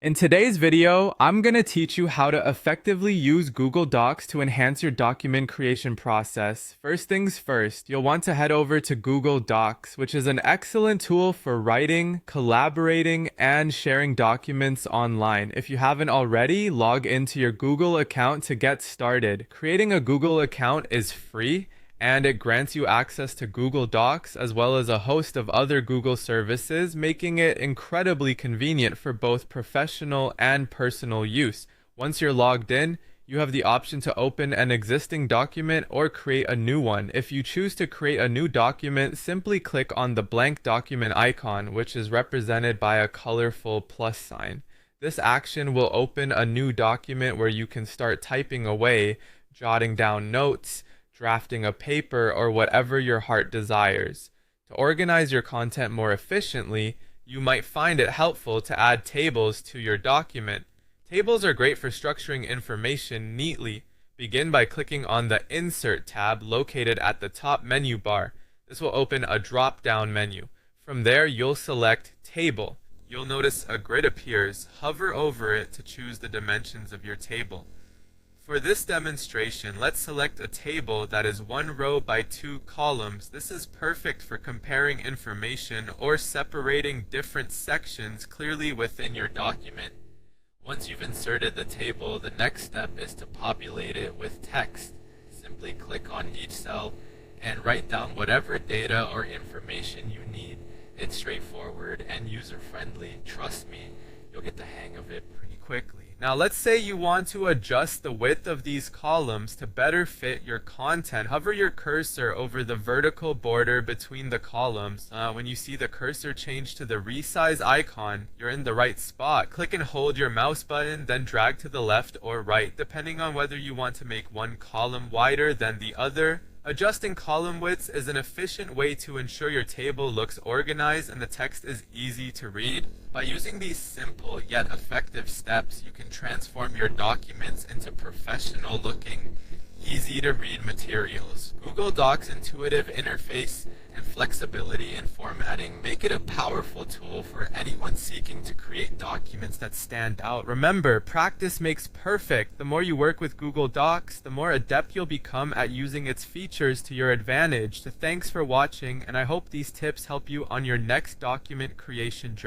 In today's video, I'm going to teach you how to effectively use Google Docs to enhance your document creation process. First things first, you'll want to head over to Google Docs, which is an excellent tool for writing, collaborating, and sharing documents online. If you haven't already, log into your Google account to get started. Creating a Google account is free, and it grants you access to Google Docs as well as a host of other Google services, making it incredibly convenient for both professional and personal use. Once you're logged in, you have the option to open an existing document or create a new one. If you choose to create a new document, simply click on the blank document icon, which is represented by a colorful plus sign. This action will open a new document where you can start typing away, jotting down notes, drafting a paper, or whatever your heart desires. To organize your content more efficiently, you might find it helpful to add tables to your document. Tables are great for structuring information neatly. Begin by clicking on the Insert tab located at the top menu bar. This will open a drop-down menu. From there, you'll select Table. You'll notice a grid appears. Hover over it to choose the dimensions of your table. For this demonstration, let's select a table that is 1 row by 2 columns. This is perfect for comparing information or separating different sections clearly within your document. Once you've inserted the table, the next step is to populate it with text. Simply click on each cell and write down whatever data or information you need. It's straightforward and user-friendly. Trust me, you'll get the hang of it pretty quickly. Now let's say you want to adjust the width of these columns to better fit your content. Hover your cursor over the vertical border between the columns. When you see the cursor change to the resize icon, you're in the right spot. Click and hold your mouse button, then drag to the left or right, depending on whether you want to make one column wider than the other. Adjusting column widths is an efficient way to ensure your table looks organized and the text is easy to read. By using these simple yet effective steps, you can transform your documents into professional-looking, easy-to-read materials. Google Docs' intuitive interface and flexibility in formatting make it a powerful tool for anyone seeking to create documents that stand out. Remember, practice makes perfect. The more you work with Google Docs, the more adept you'll become at using its features to your advantage. So thanks for watching, and I hope these tips help you on your next document creation journey.